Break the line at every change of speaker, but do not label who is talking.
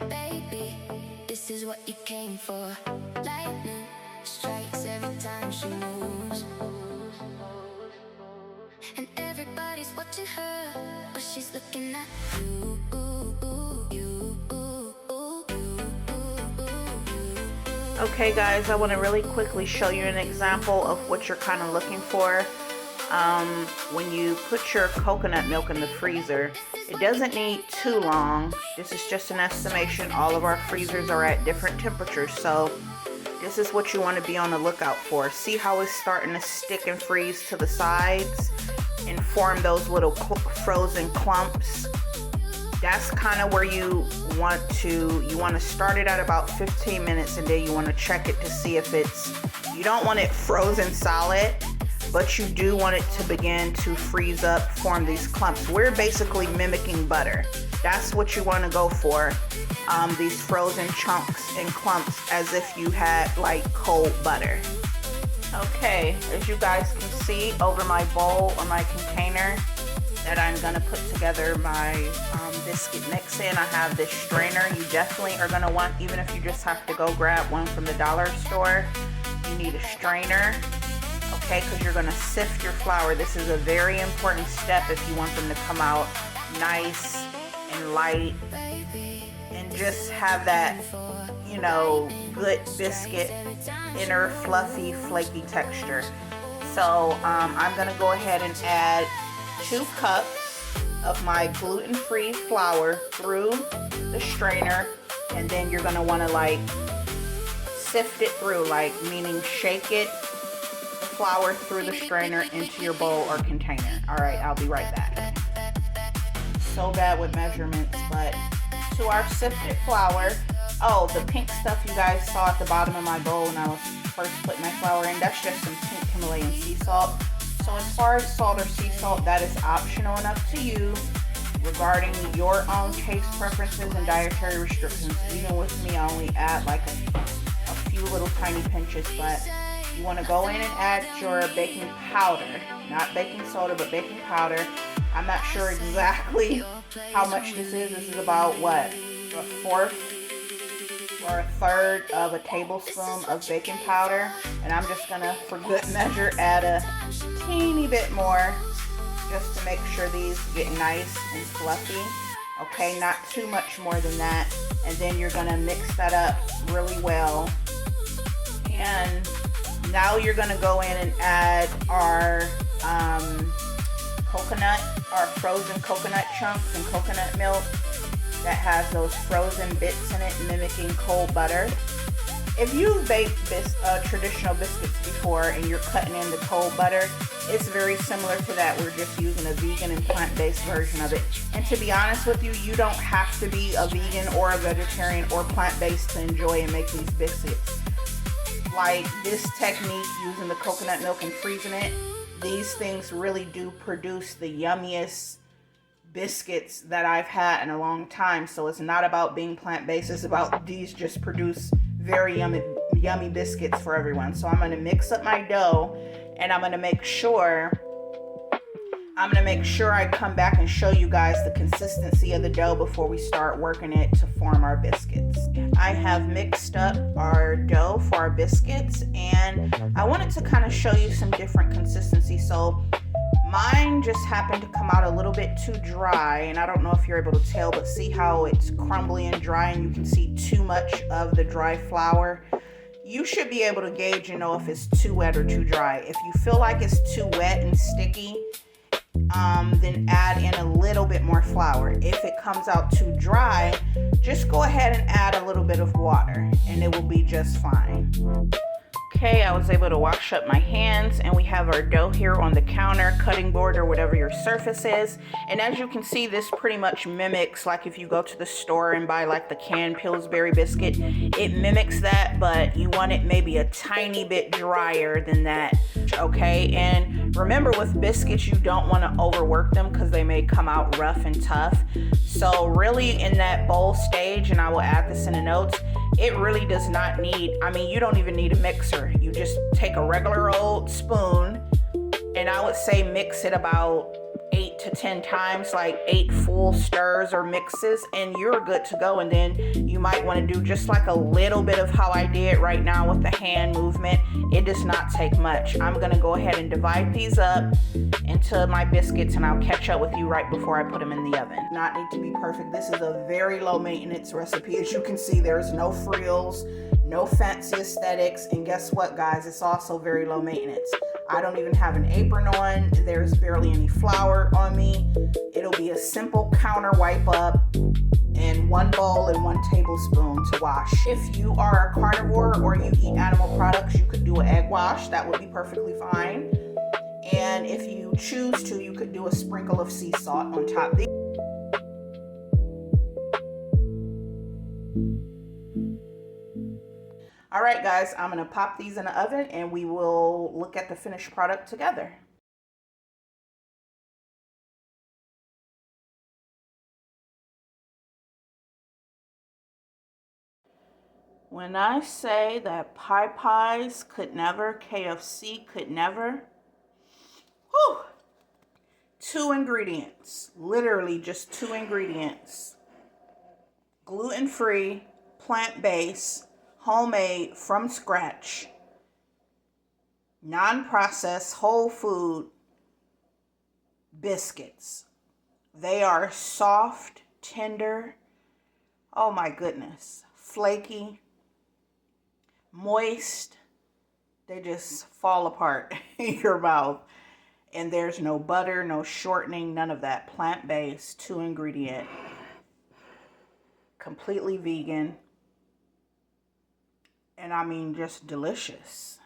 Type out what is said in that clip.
Baby, this is what you came for. Lightning strikes every time she moves, and everybody's watching her, but she's looking at you.
Okay guys, I want to really quickly show you an example of what you're kind of looking for. When you put your coconut milk in the freezer, it doesn't need too long. This is just an estimation. All of our freezers are at different temperatures, so this is what you want to be on the lookout for. See how it's starting to stick and freeze to the sides and form those little frozen clumps? That's kind of where you want to start it at about 15 minutes, and then you want to check it to see if you don't want it frozen solid, but you do want it to begin to freeze up, form these clumps. We're basically mimicking butter. That's what you want to go for, these frozen chunks and clumps, as if you had like cold butter. Okay, as you guys can see over my bowl or my container that I'm gonna put together my biscuit mix in, I have this strainer. You definitely are gonna want, even if you just have to go grab one from the dollar store, you need a strainer, okay, because you're gonna sift your flour. This is a very important step if you want them to come out nice and light and just have that, you know, good biscuit, inner fluffy, flaky texture. So I'm gonna go ahead and add 2 cups of my gluten-free flour through the strainer, and then you're gonna wanna like sift it through, like meaning shake it, the flour through the strainer into your bowl or container. All right, I'll be right back. So bad with measurements, but to our sifted flour, oh, the pink stuff you guys saw at the bottom of my bowl when I was first putting my flour in, that's just some pink Himalayan sea salt. So as far as salt or sea salt, that is optional and up to you regarding your own taste preferences and dietary restrictions. Even with me, I only add like a few little tiny pinches, but you want to go in and add your baking powder, not baking soda, but baking powder. I'm not sure exactly how much this is. This is about what, a fourth or a third of a tablespoon of baking powder, and I'm just gonna, for good measure, add a teeny bit more just to make sure these get nice and fluffy. Okay, not too much more than that. And then you're gonna mix that up really well, and now you're gonna go in and add our coconut, our frozen coconut chunks and coconut milk that has those frozen bits in it, mimicking cold butter. If you've baked traditional biscuits before and you're cutting in the cold butter, it's very similar to that. We're just using a vegan and plant-based version of it. And to be honest with you, you don't have to be a vegan or a vegetarian or plant-based to enjoy and make these biscuits. Like this technique, using the coconut milk and freezing it, these things really do produce the yummiest biscuits that I've had in a long time. So it's not about being plant-based, it's about these just produce very yummy biscuits for everyone. So I'm going to mix up my dough, and I'm going to make sure I come back and show you guys the consistency of the dough before we start working it to form our biscuits. I have mixed up our dough for our biscuits, and I wanted to kind of show you some different consistency. So mine just happened to come out a little bit too dry, and I don't know if you're able to tell, but see how it's crumbly and dry, and you can see too much of the dry flour. You should be able to gauge and know if it's too wet or too dry. If you feel like it's too wet and sticky, then add in a little bit more flour. If it comes out too dry, just go ahead and add a little bit of water, and it will be just fine. Okay, I was able to wash up my hands, and we have our dough here on the counter, cutting board, or whatever your surface is. And as you can see, this pretty much mimics, like if you go to the store and buy like the canned Pillsbury biscuit, it mimics that, but you want it maybe a tiny bit drier than that, okay? And remember, with biscuits, you don't want to overwork them because they may come out rough and tough. So really in that bowl stage, and I will add this in the notes, it really does not need, I mean, you don't even need a mixer. You just take a regular old spoon, and I would say mix it about 8 to 10 times, like 8 full stirs or mixes, and you're good to go. And then you might want to do just like a little bit of how I did right now with the hand movement. It does not take much. I'm going to go ahead and divide these up into my biscuits, and I'll catch up with you right before I put them in the oven. Not need to be perfect. This is a very low maintenance recipe. As you can see, there's no frills, no fancy aesthetics, and guess what, guys? It's also very low maintenance. I don't even have an apron on. There's barely any flour on me. It'll be a simple counter wipe up and 1 bowl and 1 tablespoon to wash. If you are a carnivore or you eat animal products, you could do an egg wash. That would be perfectly fine. And if you choose to, you could do a sprinkle of sea salt on top. All right, guys, I'm going to pop these in the oven and we will look at the finished product together. When I say that Pies could never, KFC could never, whew, 2 ingredients, literally just 2 ingredients. Gluten-free, plant-based, homemade, from scratch, non-processed, whole food biscuits. They are soft, tender, oh my goodness, flaky, moist. They just fall apart in your mouth. And there's no butter, no shortening, none of that. Plant-based, 2 ingredient, completely vegan. And I mean, just delicious.